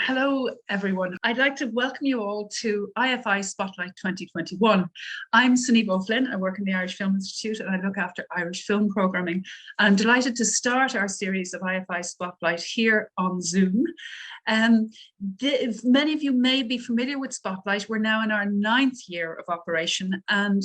Hello, everyone. I'd like to welcome you all to IFI Spotlight 2021. I'm Sinead O'Flynn. I work in the Irish Film Institute and I look after Irish film programming. I'm delighted to start our series of IFI Spotlight here on Zoom. Many of you may be familiar with Spotlight. We're now in our 9th year of operation, and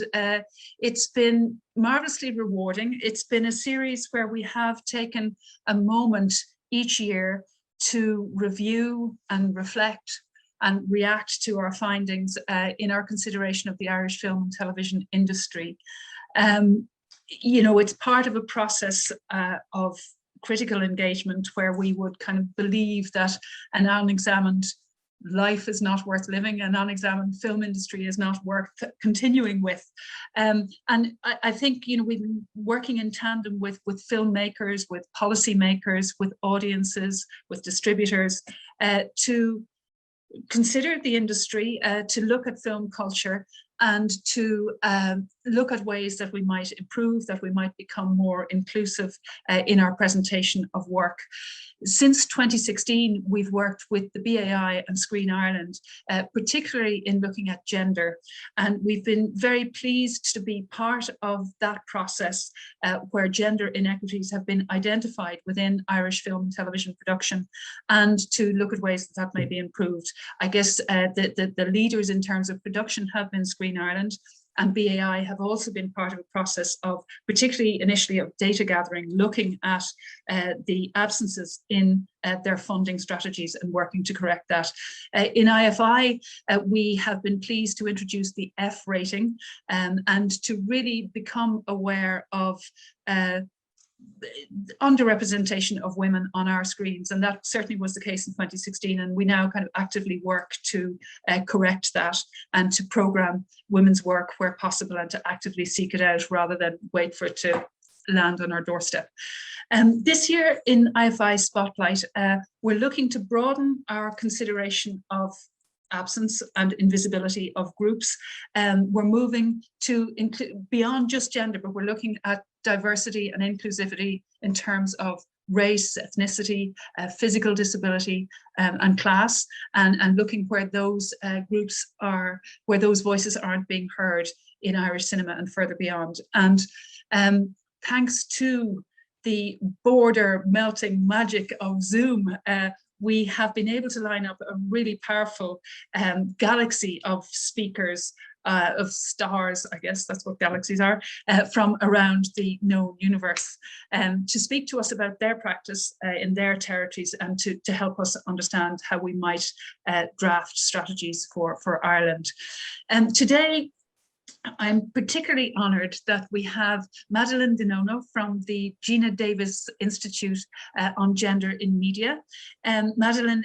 it's been marvelously rewarding. It's been a series where we have taken a moment each year to review and reflect and react to our findings in our consideration of the Irish film and television industry. It's part of a process of critical engagement where we would kind of believe that an unexamined life is not worth living, an unexamined film industry is not worth continuing with. And I think, we've been working in tandem with filmmakers, with policymakers, with audiences, with distributors, to consider the industry, to look at film culture, and to look at ways that we might improve, that we might become more inclusive in our presentation of work. Since 2016, we've worked with the BAI and Screen Ireland, particularly in looking at gender. And we've been very pleased to be part of that process where gender inequities have been identified within Irish film and television production, and to look at ways that may be improved. I guess the leaders in terms of production have been Screen Ireland, and BAI have also been part of a process of, particularly initially, of data gathering, looking at the absences in their funding strategies and working to correct that. In IFI, we have been pleased to introduce the F rating and to really become aware of underrepresentation of women on our screens, and that certainly was the case in 2016, and we now kind of actively work to correct that and to programme women's work where possible and to actively seek it out rather than wait for it to land on our doorstep. This year in IFI Spotlight, we're looking to broaden our consideration of absence and invisibility of groups. We're moving to include beyond just gender, but we're looking at diversity and inclusivity in terms of race, ethnicity, physical disability, and class, and looking where those groups are, where those voices aren't being heard in Irish cinema and further beyond. And thanks to the border melting magic of Zoom, we have been able to line up a really powerful galaxy of speakers, of stars, I guess that's what galaxies are, from around the known universe, to speak to us about their practice in their territories and to help us understand how we might draft strategies for Ireland. Today, I'm particularly honoured that we have Madeline Di Nonno from the Geena Davis Institute on Gender in Media. Madeline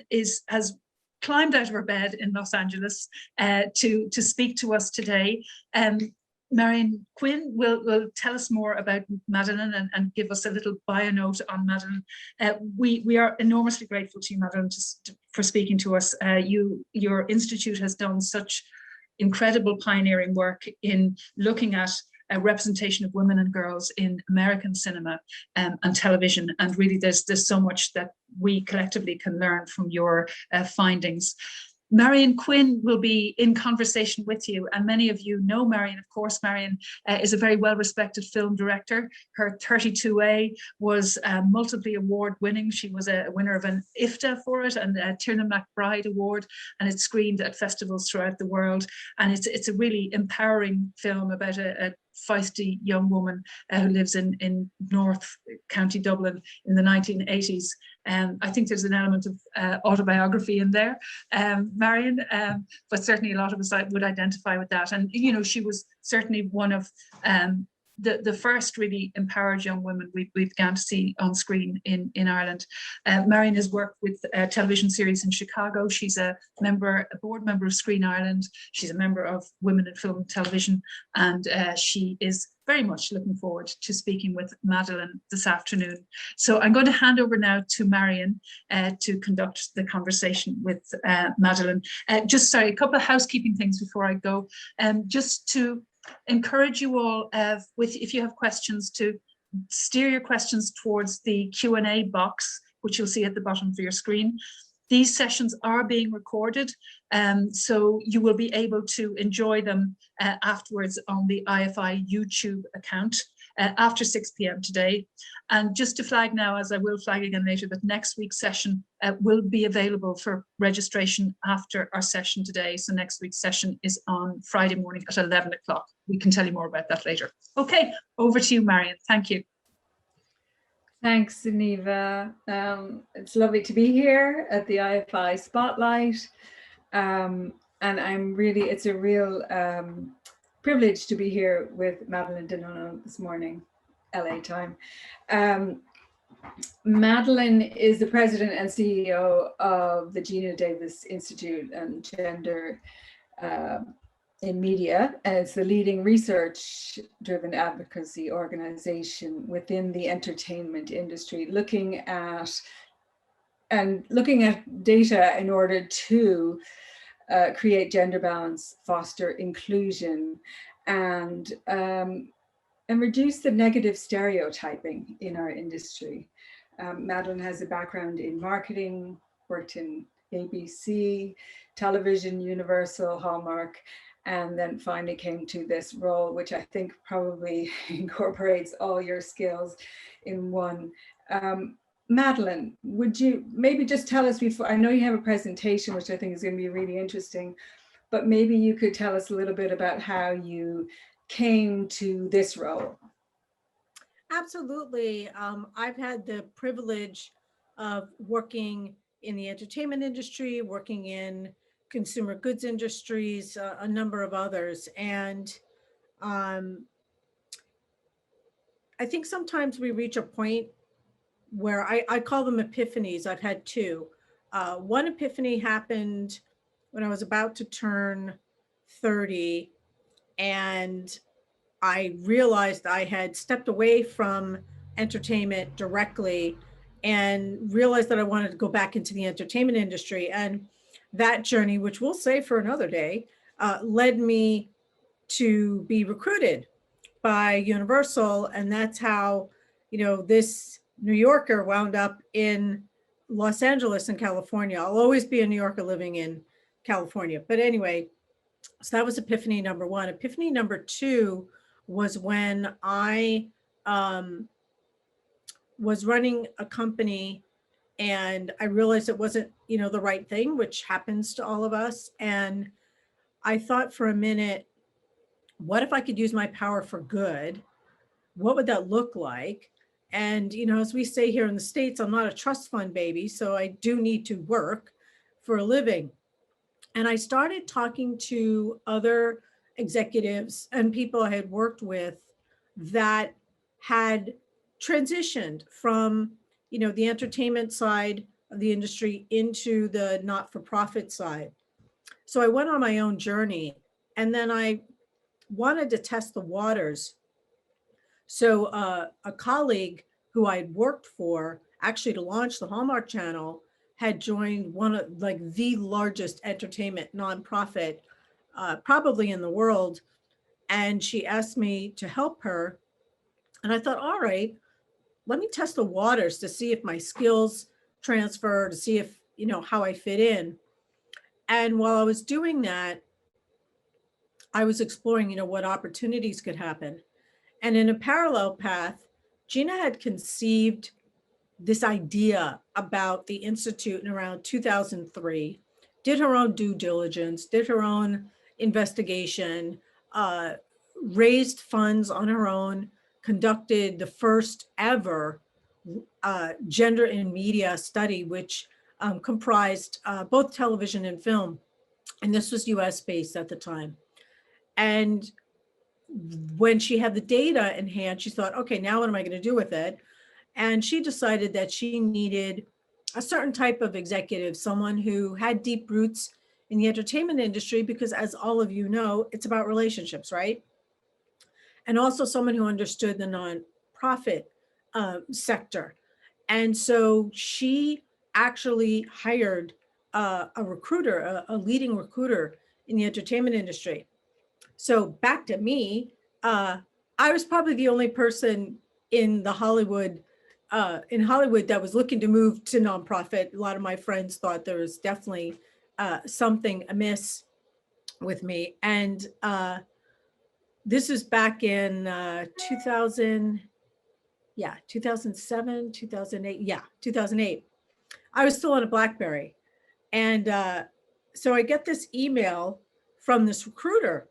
has climbed out of her bed in Los Angeles to speak to us today. Marian Quinn will tell us more about Madeline and give us a little bio note on Madeline. We are enormously grateful to you, Madeline, for speaking to us. Your institute has done such incredible pioneering work in looking at a representation of women and girls in American cinema and television. And really there's so much that we collectively can learn from your findings. Marian Quinn will be in conversation with you, and many of you know Marian. Of course, Marian is a very well-respected film director. Her 32A was multiply award-winning. She was a winner of an IFTA for it and a Tiernan McBride Award, and it's screened at festivals throughout the world. And it's a really empowering film about a feisty young woman who lives in North County Dublin in the 1980s. I think there's an element of autobiography in there, Marian, but certainly a lot of us would identify with that. And, she was certainly one of the first really empowered young women we began to see on screen in Ireland. Marian has worked with television series in Chicago. She's a board member of Screen Ireland. She's a member of Women in Film and Television, and she is very much looking forward to speaking with Madeline this afternoon. So I'm going to hand over now to Marian to conduct the conversation with Madeline. A couple of housekeeping things before I go. Just to encourage you all, if you have questions, to steer your questions towards the Q&A box, which you'll see at the bottom of your screen. These sessions are being recorded, so you will be able to enjoy them afterwards on the IFI YouTube account after 6 p.m. today. And just to flag now, as I will flag again later, that next week's session will be available for registration after our session today. So next week's session is on Friday morning at 11 o'clock. We can tell you more about that later. Okay, over to you, Marian. Thank you. Thanks, Neva. It's lovely to be here at the IFI Spotlight. And it's a real privilege to be here with Madeline Di Nonno this morning, LA time. Madeline is the president and CEO of the Geena Davis Institute and Gender in Media, and it's the leading research-driven advocacy organization within the entertainment industry, looking at data in order to create gender balance, foster inclusion, and reduce the negative stereotyping in our industry. Madeline has a background in marketing, worked in ABC, television, Universal, Hallmark, and then finally came to this role, which I think probably incorporates all your skills in one. Madeline, would you maybe just tell us before, I know you have a presentation, which I think is going to be really interesting, but maybe you could tell us a little bit about how you came to this role. Absolutely. I've had the privilege of working in the entertainment industry, working in consumer goods industries, a number of others. And I think sometimes we reach a point where I call them epiphanies. I've had two. One epiphany happened when I was about to turn 30, and I realized I had stepped away from entertainment directly and realized that I wanted to go back into the entertainment industry. And that journey, which we'll say for another day, led me to be recruited by Universal. And that's how, this New Yorker wound up in Los Angeles in California. I'll always be a New Yorker living in California. But anyway, so that was epiphany number one. Epiphany number two was when I was running a company and I realized it wasn't, the right thing, which happens to all of us. And I thought for a minute, what if I could use my power for good? What would that look like? And, as we say here in the States, I'm not a trust fund baby, so I do need to work for a living. And I started talking to other executives and people I had worked with that had transitioned from, the entertainment side of the industry into the not-for-profit side. So I went on my own journey, and then I wanted to test the waters. So a colleague who I'd worked for, actually to launch the Hallmark Channel, had joined one of the largest entertainment nonprofit, probably in the world. And she asked me to help her. And I thought, all right, let me test the waters to see if my skills transfer, to see if, how I fit in. And while I was doing that, I was exploring, what opportunities could happen. And in a parallel path, Geena had conceived this idea about the Institute in around 2003, did her own due diligence, did her own investigation, raised funds on her own, conducted the first ever gender in media study, which comprised both television and film. And this was US based at the time. And when she had the data in hand, she thought, okay, now what am I going to do with it? And she decided that she needed a certain type of executive, someone who had deep roots in the entertainment industry, because as all of you know, it's about relationships, right? And also someone who understood the nonprofit sector. And so she actually hired a recruiter, a leading recruiter in the entertainment industry. So back to me, I was probably the only person in the Hollywood in Hollywood that was looking to move to nonprofit. A lot of my friends thought there was definitely something amiss with me. And this is back in 2000, 2007, 2008. 2008. I was still on a BlackBerry. And so I get this email from this recruiter.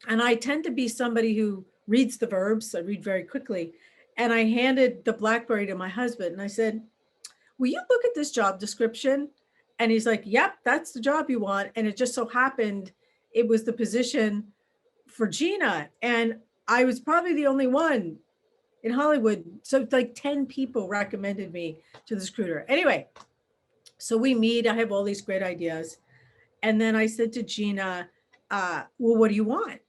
And I tend to be somebody who reads the verbs. I read very quickly. And I handed the BlackBerry to my husband. And I said, will you look at this job description? And he's like, yep, that's the job you want. And it just so happened it was the position for Geena. And I was probably the only one in Hollywood. So like 10 people recommended me to this recruiter. Anyway, so we meet. I have all these great ideas. And then I said to Geena, well, what do you want?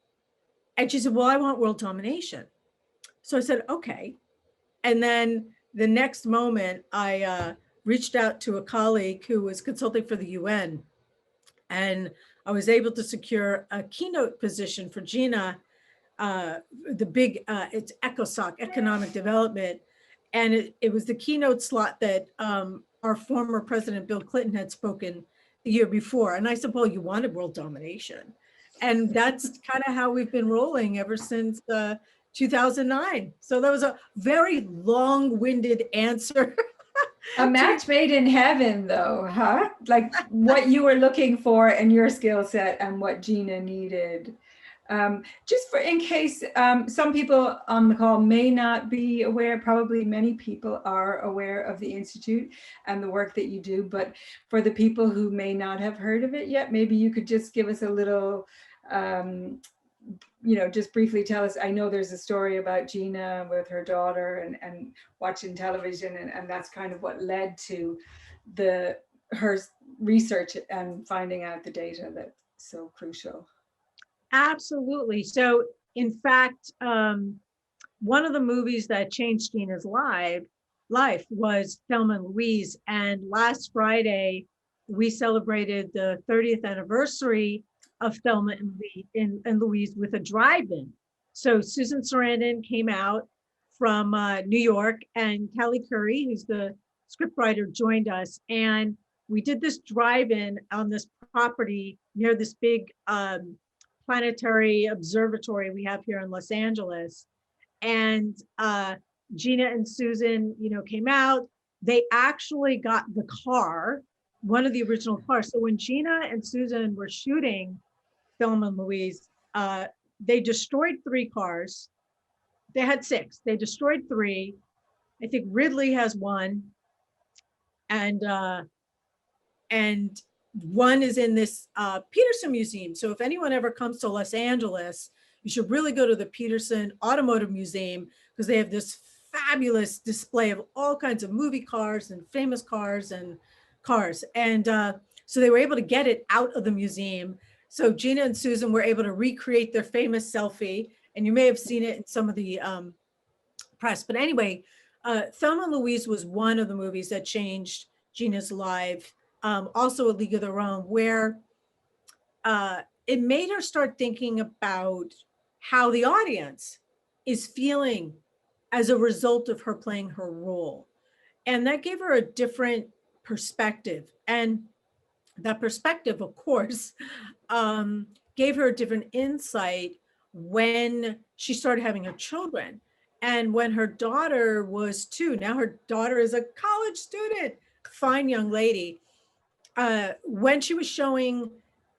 And she said, well, I want world domination. So I said, okay. And then the next moment, I reached out to a colleague who was consulting for the UN. And I was able to secure a keynote position for Geena, the big, it's ECOSOC, Economic Development. And it was the keynote slot that our former President Bill Clinton had spoken the year before. And I said, well, you wanted world domination. And that's kind of how we've been rolling ever since 2009. So that was a very long-winded answer. A match made in heaven, though, huh? Like what you were looking for and your skill set and what Geena needed. Just for in case some people on the call may not be aware, probably many people are aware of the Institute and the work that you do, but for the people who may not have heard of it yet, maybe you could just give us a little, just briefly tell us. I know there's a story about Geena with her daughter and watching television, and that's kind of what led to her research and finding out the data that's so crucial. Absolutely. So in fact, one of the movies that changed Geena's life was Thelma Louise. And last Friday, we celebrated the 30th anniversary of Thelma and Louise with a drive-in. So Susan Sarandon came out from New York, and Callie Curry, who's the scriptwriter, joined us. And we did this drive-in on this property near this big planetary observatory we have here in Los Angeles. And Geena and Susan, came out. They actually got the car, one of the original cars. So when Geena and Susan were shooting Thelma and Louise, they destroyed 3 cars. They had 6. They destroyed 3. I think Ridley has 1. And one is in this Peterson Museum. So if anyone ever comes to Los Angeles, you should really go to the Peterson Automotive Museum, because they have this fabulous display of all kinds of movie cars and famous cars and cars. And so they were able to get it out of the museum. So Geena and Susan were able to recreate their famous selfie. And you may have seen it in some of the press. But anyway, Thelma and Louise was one of the movies that changed Geena's life. Also A League of Their Own, where it made her start thinking about how the audience is feeling as a result of her playing her role. And that gave her a different perspective. And that perspective, of course, gave her a different insight when she started having her children. And when her daughter was 2, now her daughter is a college student, fine young lady. When she was showing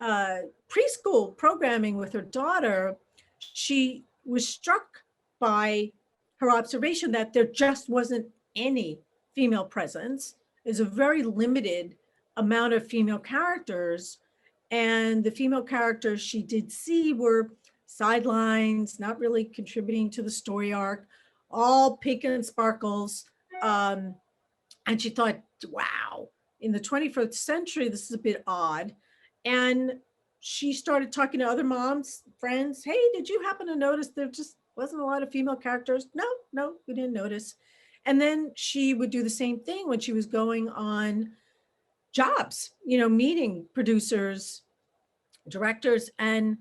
preschool programming with her daughter, she was struck by her observation that there just wasn't any female presence. There's a very limited amount of female characters. And the female characters she did see were sidelines, not really contributing to the story arc, all pink and sparkles. And she thought, wow, in the 21st century, this is a bit odd. And she started talking to other moms, friends. Hey, did you happen to notice there just wasn't a lot of female characters? No, we didn't notice. And then she would do the same thing when she was going on jobs, meeting producers, directors. And,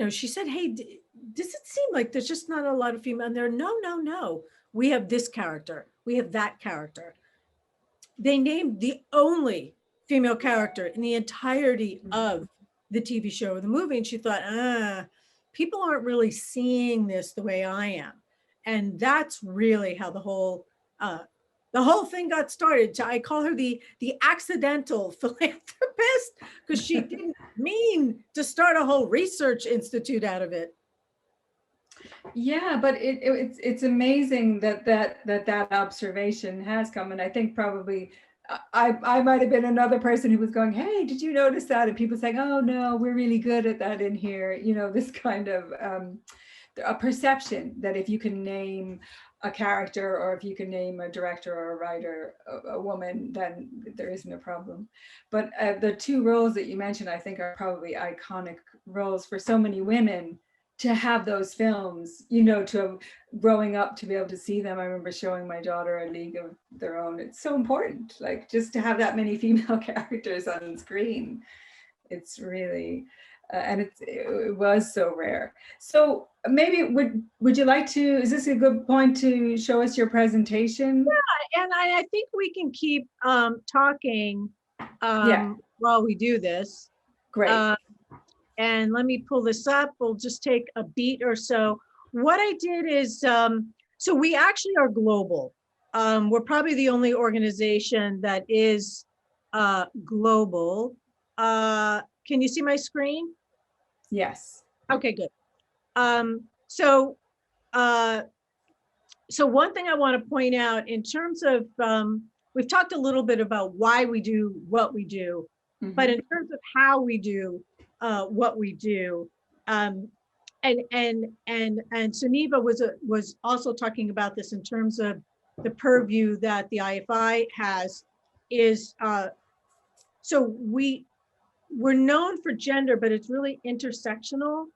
she said, hey, does it seem like there's just not a lot of female? And they're, no. we have this character, we have that character. They named the only female character in the entirety of the TV show or the movie. And she thought, people aren't really seeing this the way I am. And that's really how the whole thing got started. I call her the accidental philanthropist, because she didn't mean to start a whole research institute out of it. Yeah, but it's amazing that observation has come, and I think probably I might have been another person who was going, hey, did you notice that? And people saying, oh no, we're really good at that in here. You know, this kind of a perception that if you can name a character, or if you can name a director or a writer, a woman, then there isn't a problem. But the two roles that you mentioned, I think, are probably iconic roles for so many women. To have those films, you know, to growing up, to be able to see them. I remember showing my daughter A League of Their Own. It's so important, like, just to have that many female characters on screen. It's really, and it was so rare. So maybe would you like to, is this a good point to show us your presentation? Yeah, and I think we can keep talking while we do this. Great. And let me pull this up. We'll just take a beat or so. What I did is, so we actually are global. We're probably the only organization that is global. Can you see my screen? Yes. Okay, good. So one thing I want to point out in terms of, we've talked a little bit about why we do what we do, but in terms of how we do what we do, and Suneva was also talking about this in terms of the purview that the IFI has, is so we're known for gender, but it's really intersectional,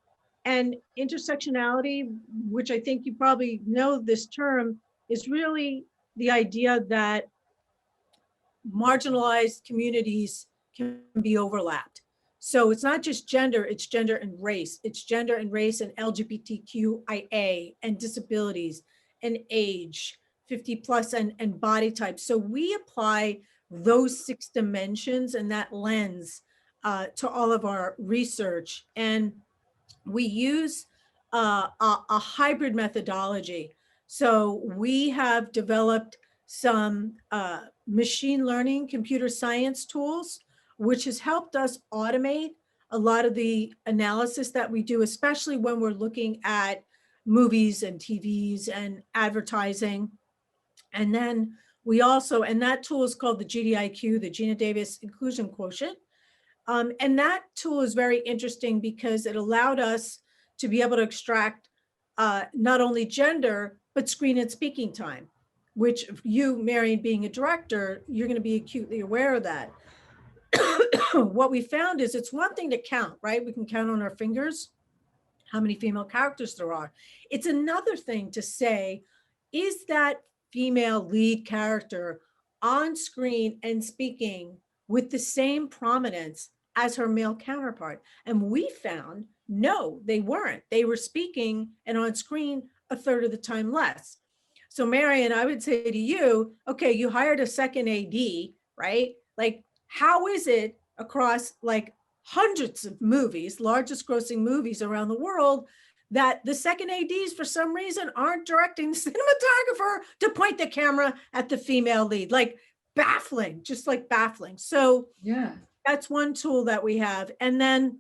and intersectionality, which I think you probably know this term, is really the idea that marginalized communities can be overlapped. So it's not just gender, it's gender and race. It's gender and race and LGBTQIA and disabilities and age, 50 plus and body type. So we apply those 6 dimensions and that lens to all of our research. And we use a hybrid methodology. So we have developed some machine learning, computer science tools, which has helped us automate a lot of the analysis that we do, especially when we're looking at movies and TVs and advertising. And then we also, and that tool is called the GDIQ, the Geena Davis Inclusion Quotient. And that tool is very interesting because it allowed us to be able to extract not only gender, but screen and speaking time, which you, Marian, being a director, you're going to be acutely aware of that. What we found is it's one thing to count, right? We can count on our fingers how many female characters there are. It's another thing to say, is that female lead character on screen and speaking with the same prominence as her male counterpart? And we found, no, they weren't. They were speaking and on screen a third of the time less. So Marian, I would say to you, okay, you hired a second AD, right? Like, how is it across like hundreds of movies, largest grossing movies around the world, that the second ADs for some reason aren't directing the cinematographer to point the camera at the female lead? Like, baffling, just like baffling. So yeah, that's one tool that we have. And then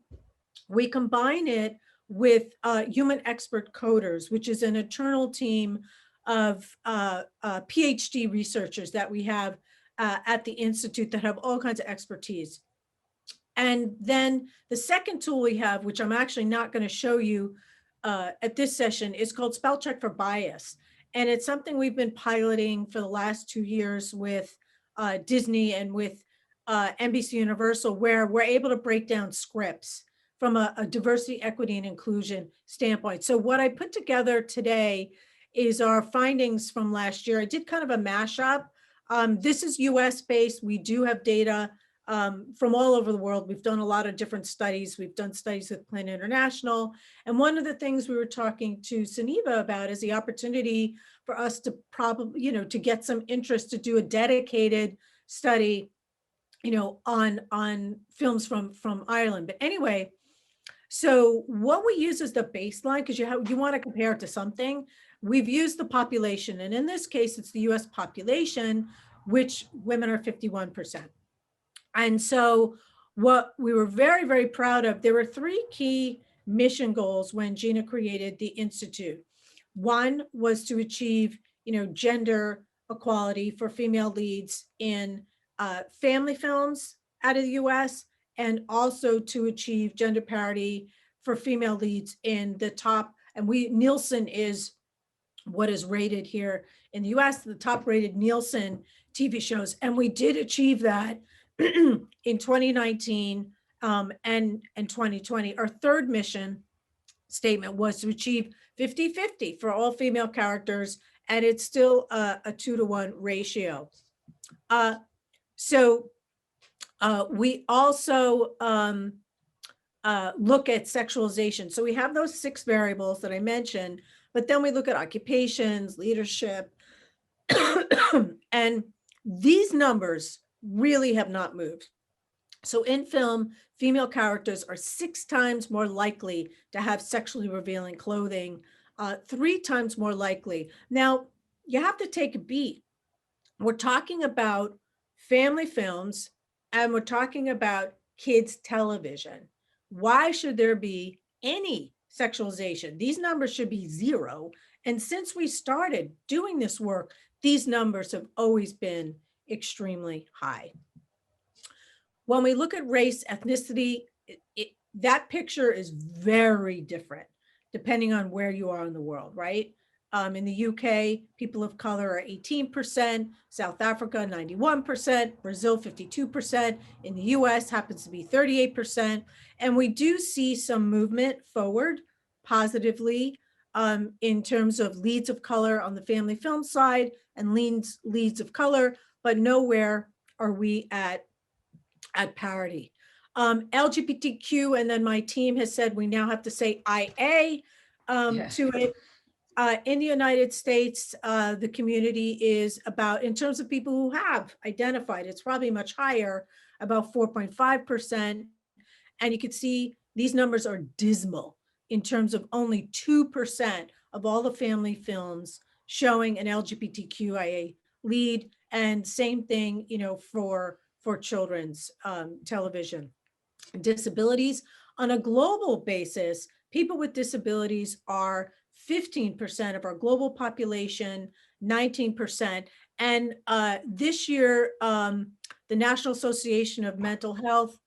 we combine it with human expert coders, which is an internal team of PhD researchers that we have at the Institute that have all kinds of expertise. And then the second tool we have, which I'm actually not going to show you at this session, is called Spell Check for Bias. And it's something we've been piloting for the last 2 years with Disney and with NBC Universal, where we're able to break down scripts from a diversity, equity, and inclusion standpoint. So what I put together today is our findings from last year. I did kind of a mashup. This is US based. We do have data from all over the world. We've done a lot of different studies. We've done studies with Plan International. And one of the things we were talking to Sunniva about is the opportunity for us to probably, to get some interest to do a dedicated study, on films from Ireland. But anyway, so what we use as the baseline, because you want to compare it to something, we've used the population. And in this case, it's the US population, which women are 51%. And so what we were very, very proud of, there were 3 key mission goals when Geena created the Institute. One was to achieve, gender equality for female leads in family films out of the US, and also to achieve gender parity for female leads in the top, and Nielsen is what is rated here in the US, the top rated Nielsen TV shows. And we did achieve that in 2019 and 2020. Our third mission statement was to achieve 50-50 for all female characters, and it's still a 2-to-1 ratio. We also look at sexualization. So we have those 6 variables that I mentioned, but then we look at occupations, leadership, and these numbers really have not moved. So in film, female characters are 6 times more likely to have sexually revealing clothing, 3 times more likely. Now, you have to take a beat. We're talking about family films, and we're talking about kids' television. Why should there be any sexualization? These numbers should be 0. And since we started doing this work, these numbers have always been extremely high. When we look at race, ethnicity, that picture is very different depending on where you are in the world, right? In the UK, people of color are 18%, South Africa, 91%, Brazil, 52%. In the US, happens to be 38%. And we do see some movement forward positively in terms of leads of color on the family film side and leads of color, but nowhere are we at parity. LGBTQ, and then my team has said we now have to say IA to it. In the United States, the community is about, in terms of people who have identified, it's probably much higher, about 4.5%. And you can see these numbers are dismal in terms of only 2% of all the family films showing an LGBTQIA lead. And same thing, for children's television. Disabilities, on a global basis, people with disabilities are 15% of our global population, 19%. And this year, the National Association of Mental Health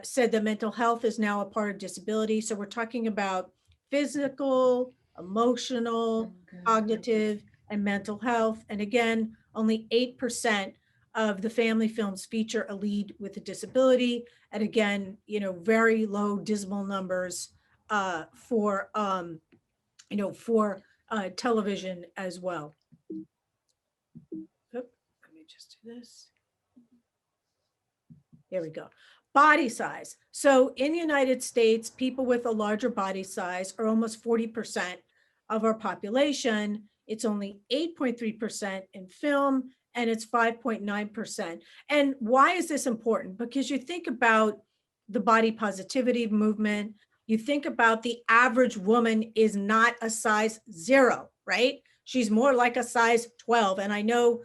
said that mental health is now a part of disability. So we're talking about physical, emotional, cognitive, and mental health. And again, only 8% of the family films feature a lead with a disability. And again, very low, dismal numbers for television as well. Let me just do this. There we go. Body size. So in the United States, people with a larger body size are almost 40% of our population. It's only 8.3% in film, and it's 5.9%. And why is this important? Because you think about the body positivity movement, you think about the average woman is not a size 0, right? She's more like a size 12. And I know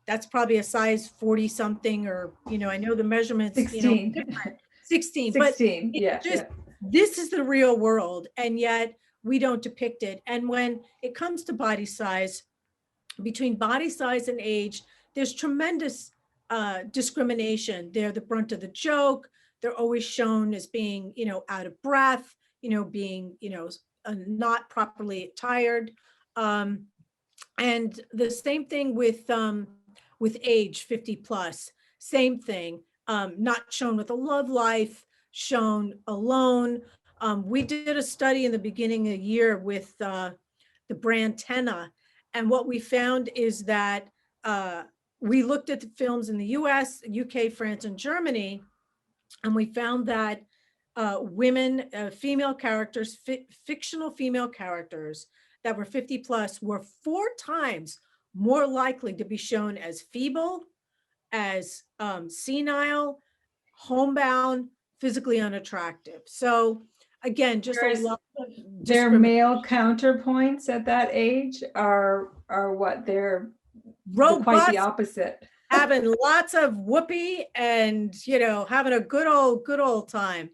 that's probably a size 40 something, or, I know the measurements, 16. 16, 16, but yeah. This is the real world. And yet we don't depict it. And when it comes to body size, between body size and age, there's tremendous discrimination. They're the brunt of the joke. They're always shown as being, out of breath, being, not properly attired. And the same thing with age 50 plus, same thing, not shown with a love life, shown alone. We did a study in the beginning of the year with the brand Tenna. And what we found is that we looked at the films in the US, UK, France, and Germany, and we found that women, female characters, fictional female characters that were 50 plus were 4 times more likely to be shown as feeble, as senile, homebound, physically unattractive. So again, just a lot of their male counterpoints at that age are what they're robust, quite the opposite. having lots of whoopee and, you know, having a good old time.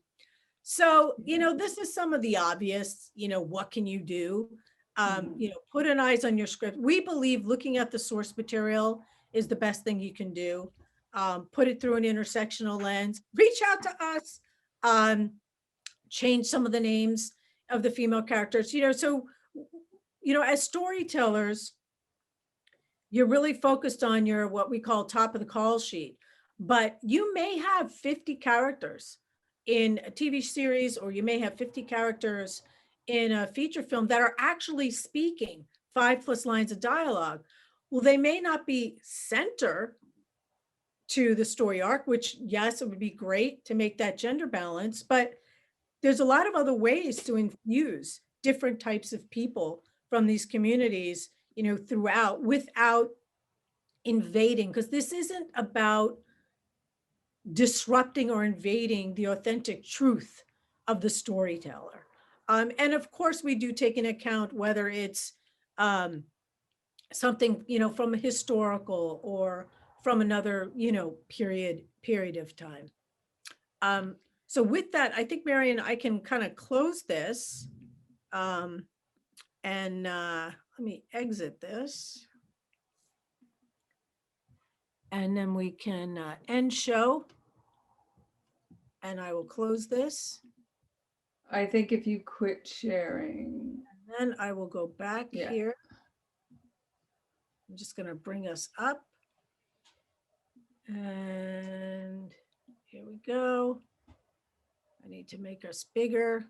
So, you know, this is some of the obvious, you know, what can you do? You know, put an eyes on your script. We believe looking at the source material is the best thing you can do. Put it through an intersectional lens, reach out to us, change some of the names of the female characters, you know, so, you know, as storytellers, you're really focused on your, what we call top of the call sheet, but you may have 50 characters in a TV series, or you may have 50 characters in a feature film that are actually speaking 5+ lines of dialogue. Well, they may not be center to the story arc, which yes, it would be great to make that gender balance, but there's a lot of other ways to infuse different types of people from these communities, you know, throughout, without invading, because this isn't about disrupting or invading the authentic truth of the storyteller. And of course, we do take into account whether it's something, you know, from a historical or from another, you know, period of time. So with that, I think, Marian, I can kind of close this. And let me exit this. And then we can end show. And I will close this. I think if you quit sharing. And then I will go back here. I'm just going to bring us up. And here we go. I need to make us bigger.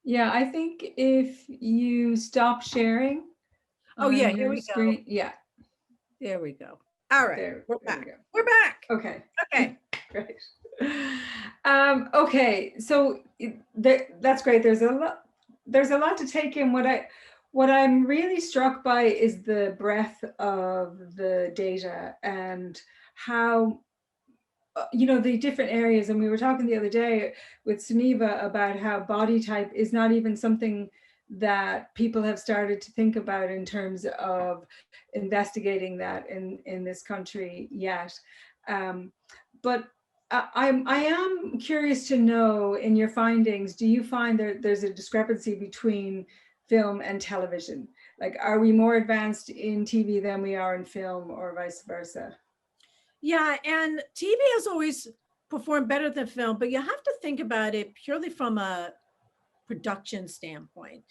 Yeah, I think if you stop sharing. Oh yeah, here we go. Yeah. There we go. All right, there, we're there back. we go. We're back. Okay. Okay. Great. Okay, so that's great. There's a lot to take in. What I'm really struck by is the breadth of the data and how, you know, the different areas. And we were talking the other day with Sunniva about how body type is not even something that people have started to think about in terms of investigating that in this country yet. But I am curious to know, in your findings, do you find there's a discrepancy between film and television? Like, are we more advanced in TV than we are in film, or vice versa? Yeah, and TV has always performed better than film, but you have to think about it purely from a production standpoint.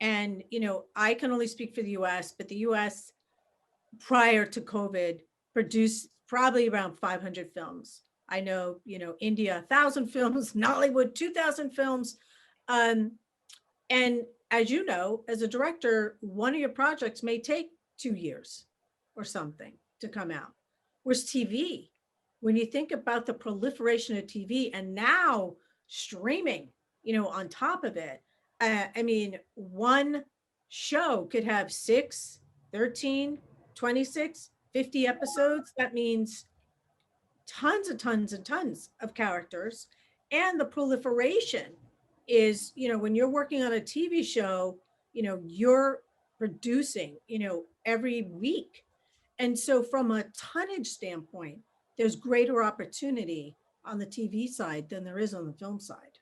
And, you know, I can only speak for the US, but the US prior to COVID produced probably around 500 films. I know, you know, India, 1,000 films, Nollywood, 2,000 films. And as you know, as a director, one of your projects may take 2 years or something to come out. Whereas TV, when you think about the proliferation of TV and now streaming, you know, on top of it, I mean, one show could have 6, 13, 26, 50 episodes. That means tons and tons and tons of characters. And the proliferation is, you know, when you're working on a TV show, you know, you're producing, you know, every week. And so from a tonnage standpoint, there's greater opportunity on the TV side than there is on the film side.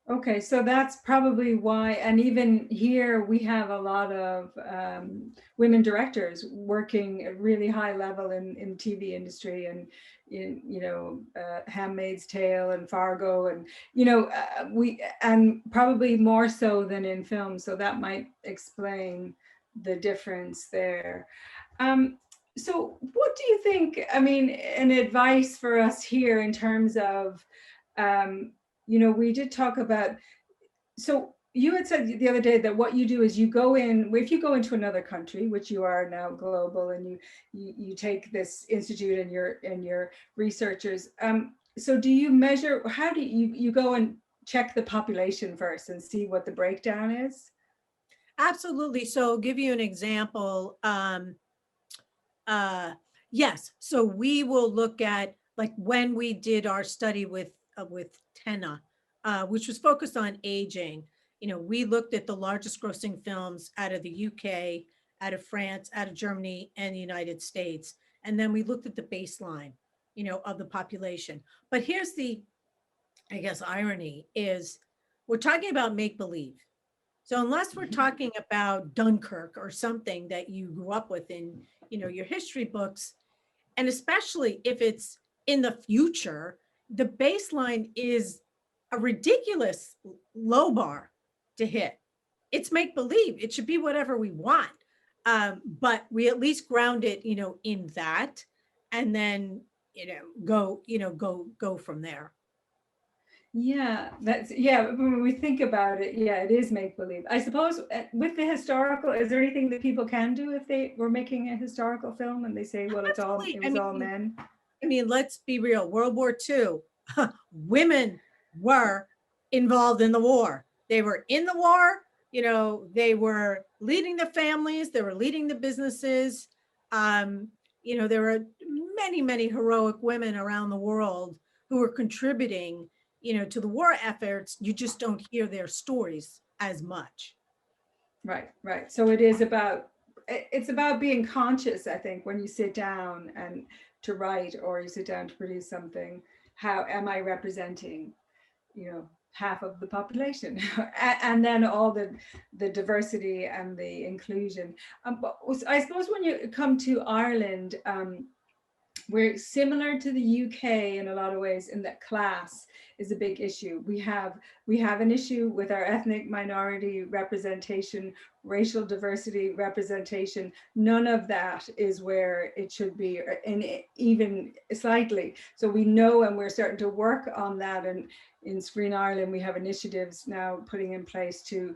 Okay, so that's probably why, and even here we have a lot of women directors working at really high level in the TV industry, and you know, Handmaid's Tale and Fargo, and you know, and probably more so than in film. So that might explain the difference there. So what do you think? I mean, an advice for us here in terms of you know, we did talk about, so you had said the other day that what you do is you go in, if you go into another country, which you are now global, and you take this institute and your researchers. So do you measure, how do you go and check the population first and see what the breakdown is? Absolutely. So I'll give you an example. Yes. So we will look at, like, when we did our study with Tenna, which was focused on aging. You know, we looked at the largest grossing films out of the UK, out of France, out of Germany, and the United States. And then we looked at the baseline, you know, of the population. But here's the, I guess, irony is we're talking about make believe. So unless we're talking about Dunkirk or something that you grew up with in, you know, your history books, and especially if it's in the future, the baseline is a ridiculous low bar to hit. It's make believe. It should be whatever we want. But we at least ground it, you know, in that, and then, you know, go from there. Yeah, when we think about it, yeah, it is make believe. I suppose with the historical, is there anything that people can do if they were making a historical film and they say, well, it was all men? I mean, let's be real. World War II, women were involved in the war. They were in the war, you know, they were leading the families, they were leading the businesses. You know, there were many, many heroic women around the world who were contributing, you know, to the war efforts. You just don't hear their stories as much. Right. So it's about being conscious, I think, when you sit down and to write, or you sit down to produce something. How am I representing, you know, half of the population, and then all the diversity and the inclusion. But I suppose when you come to Ireland, we're similar to the UK in a lot of ways, in that class is a big issue. We have an issue with our ethnic minority representation, racial diversity representation. None of that is where it should be, even slightly. So we know, and we're starting to work on that. And in Screen Ireland, we have initiatives now putting in place to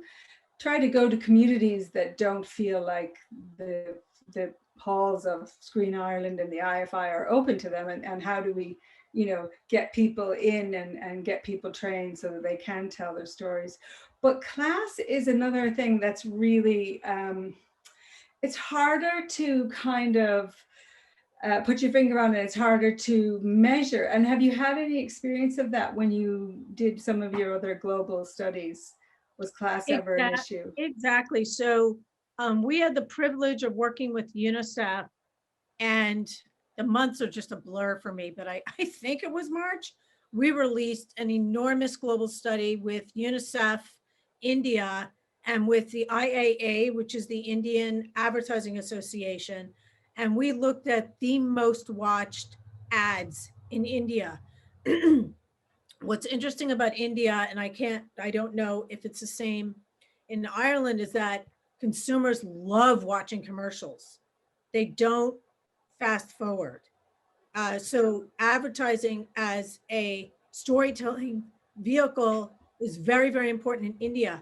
try to go to communities that don't feel like the halls of Screen Ireland and the IFI are open to them, and how do we, you know, get people in and get people trained so that they can tell their stories. But class is another thing that's really, it's harder to kind of put your finger on it. It's harder to measure. And have you had any experience of that when you did some of your other global studies? Was class ever an issue? Exactly. So we had the privilege of working with UNICEF, and the months are just a blur for me, but I think it was March. We released an enormous global study with UNICEF, India, and with the IAA, which is the Indian Advertising Association. And we looked at the most watched ads in India. What's interesting about India, and I don't know if it's the same in Ireland, is that consumers love watching commercials. They don't fast forward. So advertising as a storytelling vehicle is very, very important in India.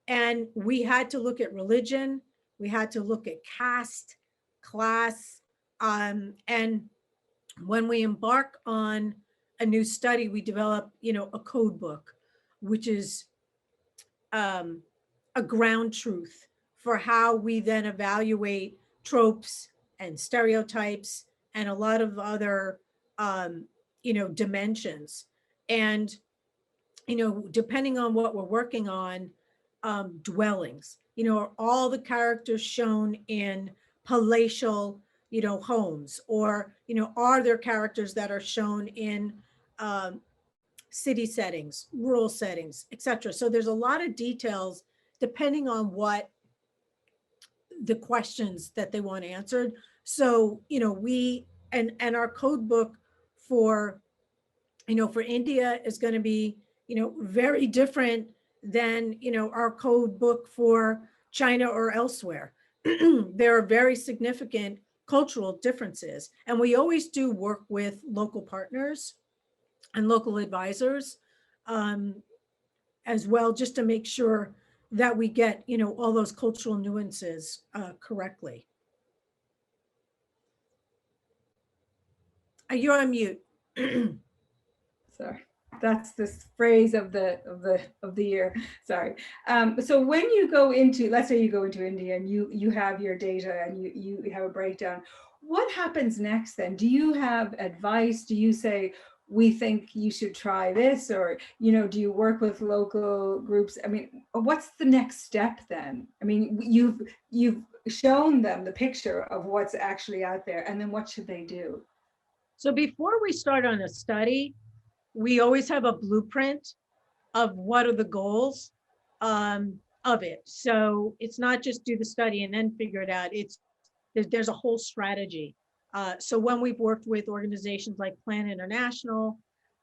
And we had to look at religion, we had to look at caste, class, and when we embark on a new study, we develop, you know, a code book, which is a ground truth for how we then evaluate tropes and stereotypes and a lot of other, you know, dimensions. And, you know, depending on what we're working on, dwellings, you know, are all the characters shown in palatial, you know, homes, or, you know, are there characters that are shown in city settings, rural settings, etc. So there's a lot of details depending on what the questions that they want answered. So, you know, we and our code book for, you know, for India is going to be, you know, very different than, you know, our code book for China or elsewhere. There are very significant cultural differences. And we always do work with local partners and local advisors as well, just to make sure that we get, you know, all those cultural nuances correctly. You're on mute. Sorry, that's this phrase of the year. Sorry. So when you go into, let's say you go into India and you have your data and you have a breakdown, what happens next then? Do you have advice? Do you say, we think you should try this, or, you know, do you work with local groups? I mean, what's the next step then? I mean, you've shown them the picture of what's actually out there, and then what should they do? So before we start on a study, we always have a blueprint of what are the goals of it. So it's not just do the study and then figure it out. There's a whole strategy. So when we've worked with organizations like Plan International,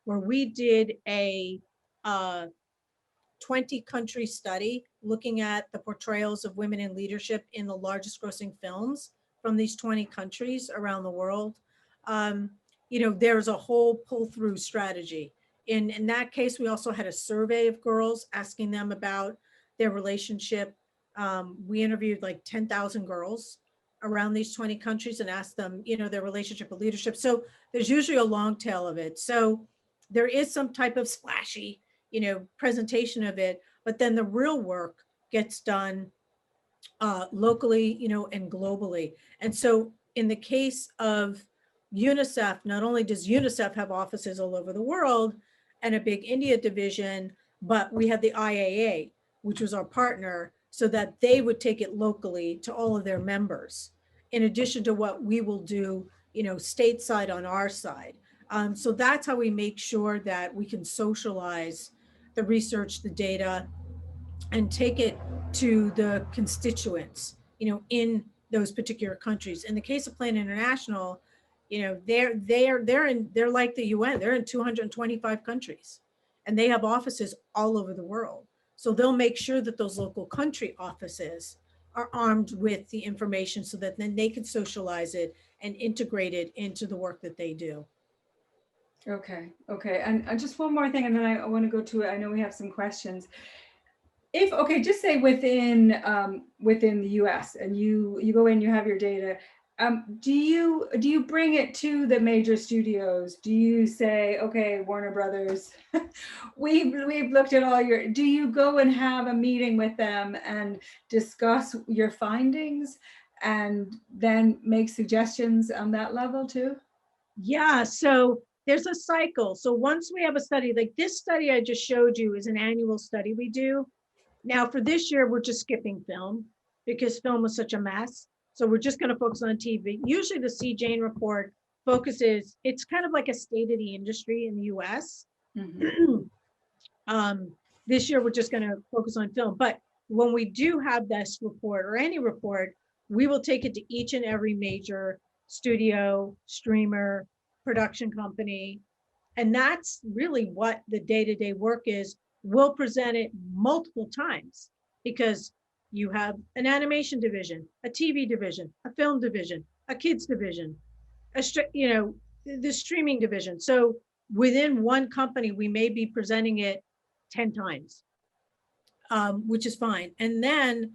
where we did a 20-country study looking at the portrayals of women in leadership in the largest grossing films from these 20 countries around the world, you know, there's a whole pull-through strategy. In that case, we also had a survey of girls asking them about their relationship. We interviewed like 10,000 girls around these 20 countries and asked them, you know, their relationship with leadership. So there's usually a long tail of it. So there is some type of splashy, you know, presentation of it, but then the real work gets done locally, you know, and globally. And so in the case of UNICEF, not only does UNICEF have offices all over the world and a big India division, but we had the IAA, which was our partner, so that they would take it locally to all of their members, in addition to what we will do, you know, stateside on our side. So that's how we make sure that we can socialize the research, the data, and take it to the constituents, you know, in those particular countries. In the case of Plan International, you know, they're like the UN. They're in 225 countries, and they have offices all over the world. So they'll make sure that those local country offices are armed with the information so that then they can socialize it and integrate it into the work that they do. Okay. And just one more thing, and then I want to go to it. I know we have some questions. If, okay, just say within the US, and you go in, you have your data. Do you bring it to the major studios? Do you say, okay, Warner Brothers, we've looked at all your, do you go and have a meeting with them and discuss your findings and then make suggestions on that level too? Yeah, so there's a cycle. So once we have a study, like this study I just showed you is an annual study we do. Now for this year, we're just skipping film because film was such a mess. So we're just going to focus on TV. Usually the C. Jane report focuses, it's kind of like a state of the industry in the US. Mm-hmm. This year, we're just going to focus on film. But when we do have this report or any report, we will take it to each and every major studio, streamer, production company. And that's really what the day-to-day work is. We'll present it multiple times because you have an animation division, a TV division, a film division, a kids division, you know, the streaming division. So within one company, we may be presenting it 10 times, which is fine. And then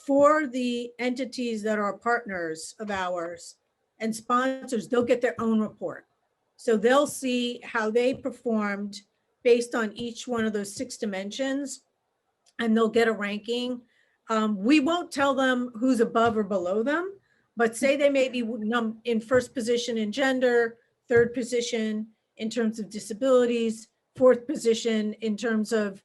for the entities that are partners of ours and sponsors, they'll get their own report. So they'll see how they performed based on each one of those 6 dimensions, and they'll get a ranking. We won't tell them who's above or below them, but say they may be in first position in gender, 3rd position in terms of disabilities, 4th position in terms of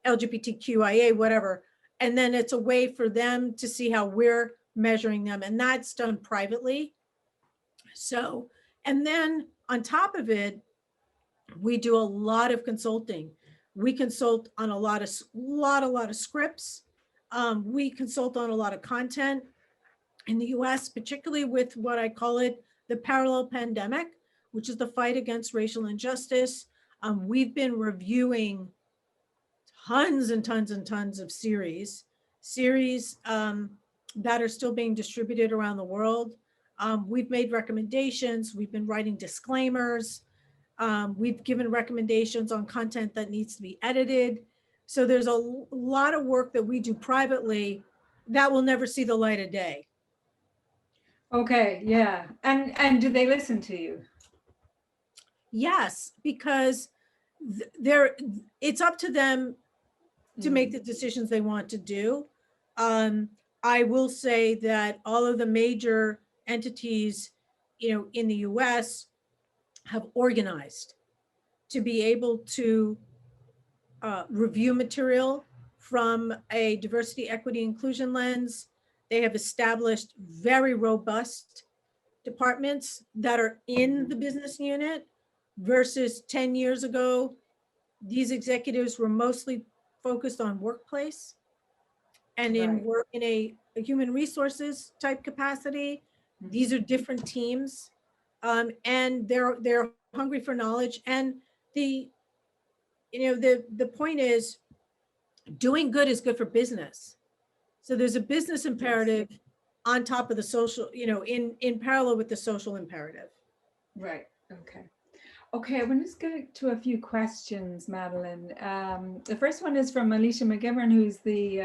LGBTQIA, whatever. And then it's a way for them to see how we're measuring them. And that's done privately. So, and then on top of it, we do a lot of consulting. We consult on a lot of scripts. We consult on a lot of content in the US, particularly with what I call it, the parallel pandemic, which is the fight against racial injustice. We've been reviewing tons and tons and tons of series that are still being distributed around the world. We've made recommendations. We've been writing disclaimers. We've given recommendations on content that needs to be edited. So there's a lot of work that we do privately that will never see the light of day. Okay, yeah. And do they listen to you? Yes, because it's up to them to make the decisions they want to do. I will say that all of the major entities, in the US have organized to be able to review material from a diversity, equity, inclusion lens. They have established very robust departments that are in the business unit versus 10 years ago. These executives were mostly focused on workplace and in work in a human resources type capacity. These are different teams, and they're hungry for knowledge. And the point is, doing good is good for business. So there's a business imperative on top of the social, in parallel with the social imperative. Right. Okay. Okay, I want to just get to a few questions, Madeline. The first one is from Alicia McGivern, who's the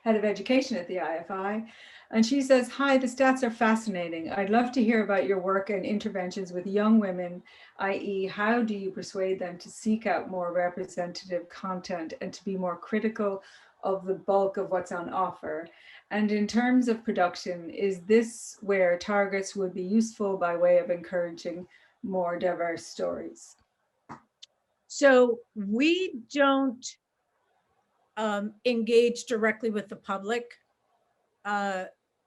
head of education at the IFI. And she says, hi, the stats are fascinating. I'd love to hear about your work and interventions with young women, i.e. how do you persuade them to seek out more representative content and to be more critical of the bulk of what's on offer? And in terms of production, is this where targets would be useful by way of encouraging more diverse stories? So we don't engage directly with the public.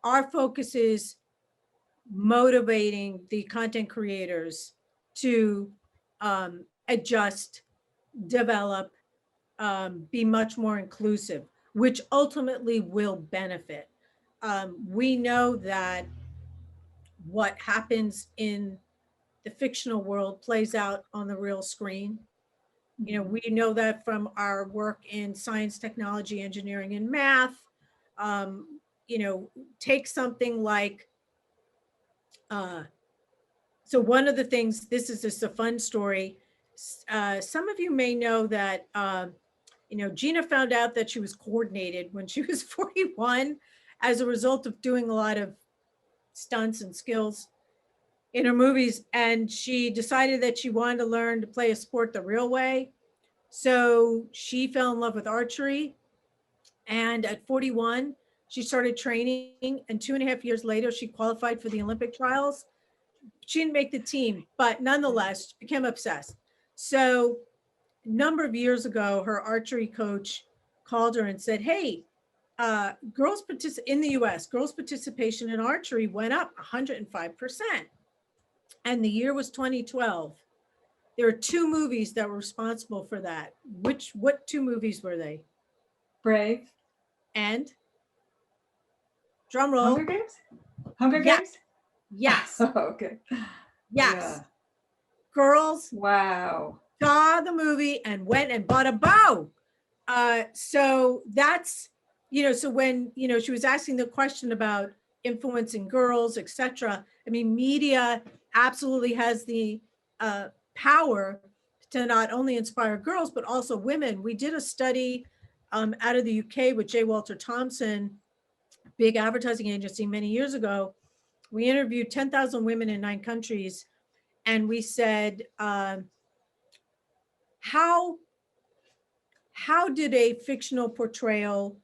Our focus is motivating the content creators to adjust, develop, be much more inclusive, which ultimately will benefit. We know that what happens in the fictional world plays out on the real screen. We know that from our work in science, technology, engineering, and math. Take something like, so one of the things, this is just a fun story. Some of you may know that, Geena found out that she was coordinated when she was 41 as a result of doing a lot of stunts and skills in her movies. And she decided that she wanted to learn to play a sport the real way. So she fell in love with archery. And at 41, she started training. And 2.5 years later, she qualified for the Olympic trials. She didn't make the team, but nonetheless, became obsessed. So a number of years ago, her archery coach called her and said, hey, in the US, girls' participation in archery went up 105%. And the year was 2012. There are 2 movies that were responsible for that. What 2 movies were they? Brave. And? Drum roll. Hunger Games? Hunger Games? Yes. Okay. Yes. Yeah. Girls. Wow. Saw the movie and went and bought a bow. So that's, so when, she was asking the question about influencing girls, etc. I mean, media absolutely has the power to not only inspire girls, but also women. We did a study out of the UK with J. Walter Thompson, big advertising agency many years ago. We interviewed 10,000 women in 9 countries. And we said, how did a fictional portrayal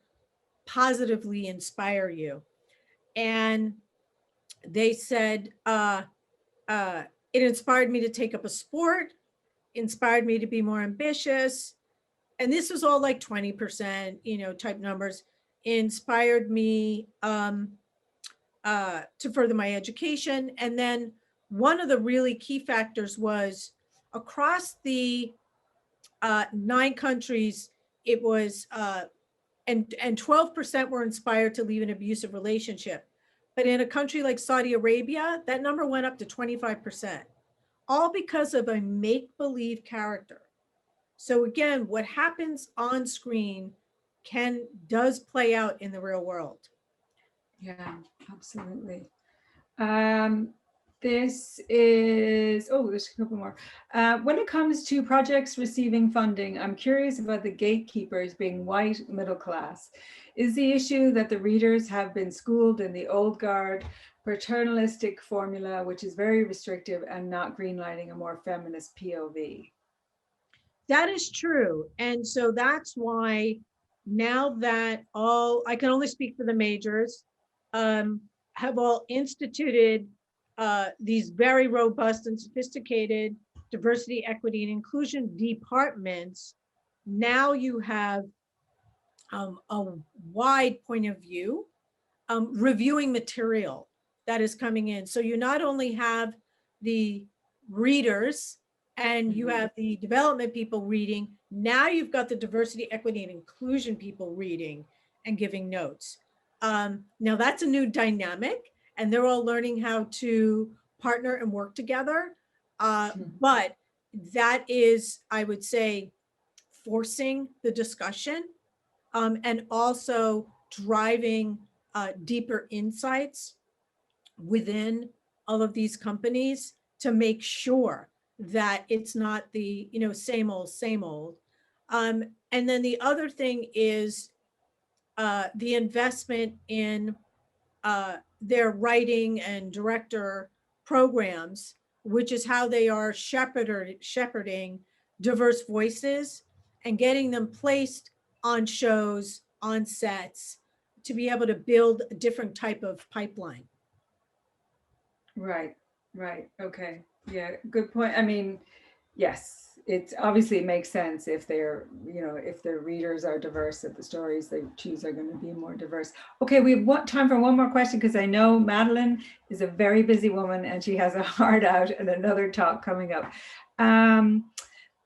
positively inspire you? And they said, it inspired me to take up a sport, inspired me to be more ambitious. And this was all like 20%, type numbers, inspired me to further my education. And then one of the really key factors was across the 9 countries, it was, and 12% were inspired to leave an abusive relationship. But in a country like Saudi Arabia, that number went up to 25%, all because of a make-believe character. So again, what happens on screen does play out in the real world. Yeah, absolutely. This is, oh, there's a couple more. When it comes to projects receiving funding, I'm curious about the gatekeepers being white middle class. Is the issue that the readers have been schooled in the old guard paternalistic formula, which is very restrictive and not greenlighting a more feminist POV? That is true. And so that's why now that I can only speak for the majors, have all instituted these very robust and sophisticated diversity, equity, and inclusion departments. Now you have a wide point of view, reviewing material that is coming in. So you not only have the readers and you have the development people reading, now you've got the diversity, equity, and inclusion people reading and giving notes. Now that's a new dynamic, and they're all learning how to partner and work together. But that is, I would say, forcing the discussion, and also driving deeper insights within all of these companies to make sure that it's not the same old, same old. And then the other thing is the investment in their writing and director programs, which is how they are shepherding diverse voices and getting them placed on shows, on sets, to be able to build a different type of pipeline. Right, right. Okay. Yeah, good point. I mean, yes, it's obviously it makes sense if they're, if their readers are diverse, that the stories they choose are going to be more diverse. Okay, we have time for one more question, because I know Madeline is a very busy woman and she has a hard out and another talk coming up.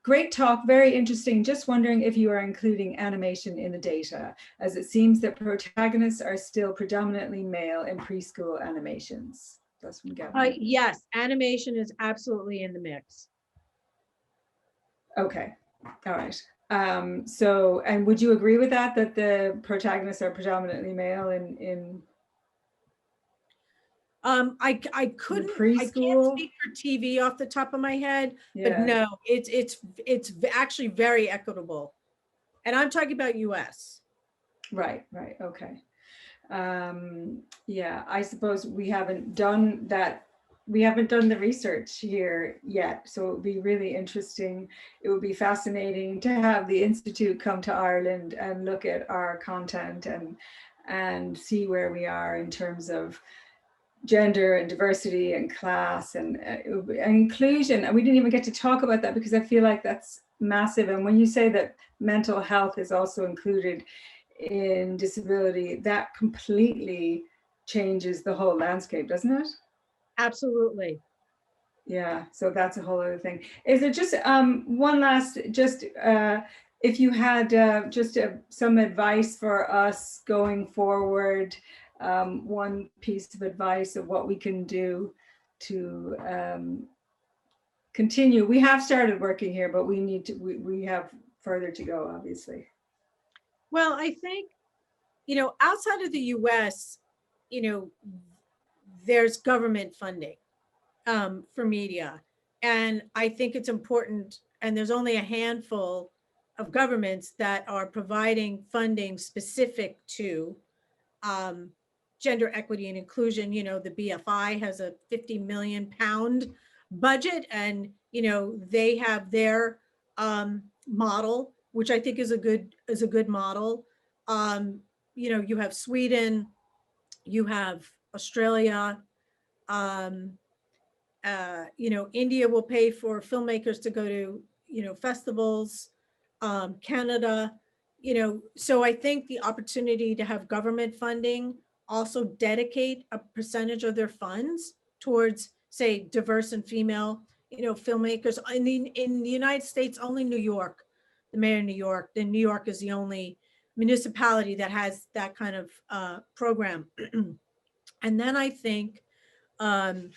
Great talk, very interesting. Just wondering if you are including animation in the data, as it seems that protagonists are still predominantly male in preschool animations. That's from Gavin. Yes, animation is absolutely in the mix. Okay, all right. So, and would you agree with that the protagonists are predominantly male in I couldn't, I can't speak for TV off the top of my head, but no, it's actually very equitable. And I'm talking about US. Right, okay. Yeah, I suppose we haven't done that. We haven't done the research here yet. So it would be really interesting. It would be fascinating to have the Institute come to Ireland and look at our content and see where we are in terms of gender and diversity and class and inclusion. And we didn't even get to talk about that, because I feel like that's massive. And when you say that mental health is also included in disability, that completely changes the whole landscape, doesn't it? Absolutely. Yeah, so that's a whole other thing. Is there just one last, if you had some advice for us going forward, one piece of advice of what we can do to continue. We have started working here, but we need to, we have further to go, obviously. Well, I think, outside of the US, there's government funding for media. And I think it's important, and there's only a handful of governments that are providing funding specific to gender equity and inclusion. The BFI has a £50 million budget, and they have their model, which I think is a good model. You have Sweden, you have Australia, India will pay for filmmakers to go to, festivals, Canada, so I think the opportunity to have government funding also dedicate a percentage of their funds towards, say, diverse and female, filmmakers. In the United States, only New York, the mayor of New York, then New York is the only municipality that has that kind of program. And then I think, to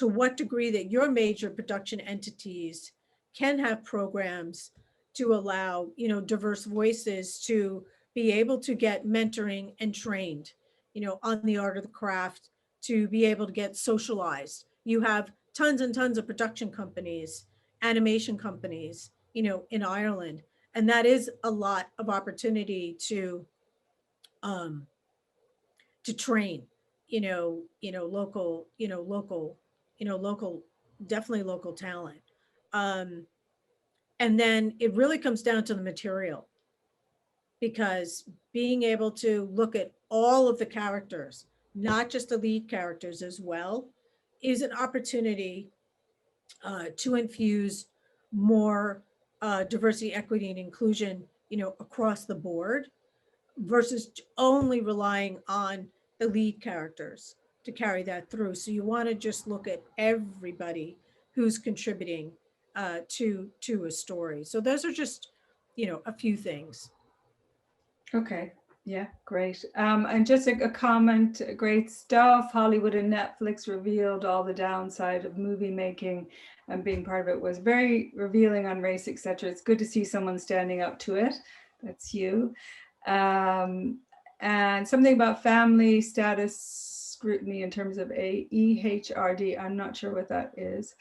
what degree that your major production entities can have programs to allow, diverse voices to be able to get mentoring and trained, on the art of the craft, to be able to get socialized. You have tons and tons of production companies, animation companies, you know, in Ireland. And that is a lot of opportunity to train, local, definitely local talent. Um, and then it really comes down to the material, because being able to look at all of the characters, not just the lead characters as well, is an opportunity to infuse more diversity, equity, and inclusion, across the board, versus only relying on the lead characters to carry that through. So you want to just look at everybody who's contributing to a story. So those are just, a few things. Okay. Yeah, great. And just a comment, great stuff. Hollywood and Netflix revealed all the downside of movie making, and being part of it was very revealing on race, etc. It's good to see someone standing up to it. That's you. And something about family status scrutiny in terms of EHRD. I'm not sure what that is.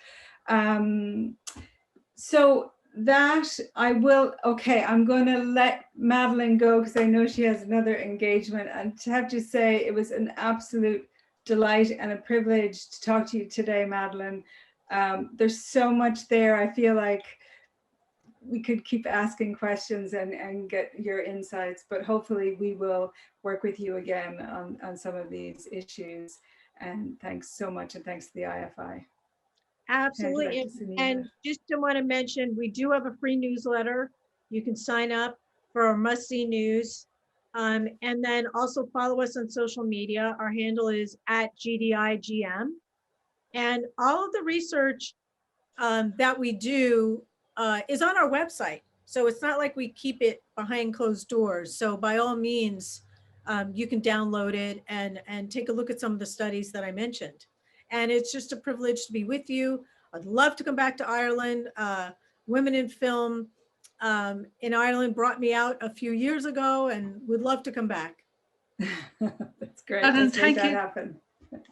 So that I will, okay, I'm going to let Madeline go because I know she has another engagement, and to have to say it was an absolute delight and a privilege to talk to you today, Madeline. There's so much there. I feel like we could keep asking questions and get your insights, but hopefully we will work with you again on some of these issues. And thanks so much, and thanks to the IFI. Absolutely. And just to want to mention, we do have a free newsletter. You can sign up for our must-see news. And then also follow us on social media. Our handle is @GDIGM. And all of the research that we do is on our website. So it's not like we keep it behind closed doors. So by all means, you can download it and take a look at some of the studies that I mentioned. And it's just a privilege to be with you. I'd love to come back to Ireland. Women in Film in Ireland brought me out a few years ago, and would love to come back. That's great. Madeline, Let's make that happen.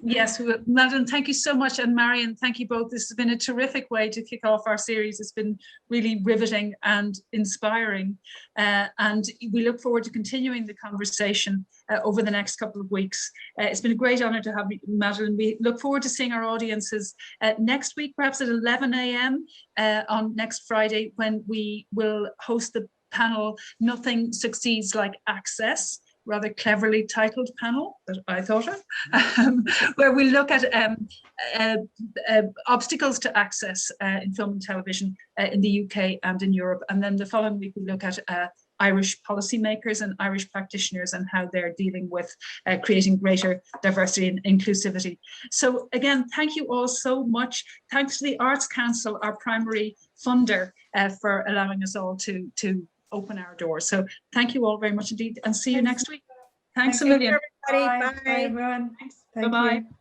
Yes, Madeline, thank you so much. And Marian, thank you both. This has been a terrific way to kick off our series. It's been really riveting and inspiring. And we look forward to continuing the conversation over the next couple of weeks. It's been a great honor to have you, Madeline. We look forward to seeing our audiences next week, perhaps at 11 a.m. On next Friday, when we will host the panel, Nothing Succeeds Like Access, rather cleverly titled panel that I thought of, where we look at obstacles to access in film and television in the UK and in Europe. And then the following week, we look at Irish policymakers and Irish practitioners and how they're dealing with creating greater diversity and inclusivity. So again, thank you all so much. Thanks to the Arts Council, our primary funder, for allowing us all to open our doors. So thank you all very much indeed, and see you next week. Thanks a million. Everybody. Bye. Bye everyone. Bye-bye.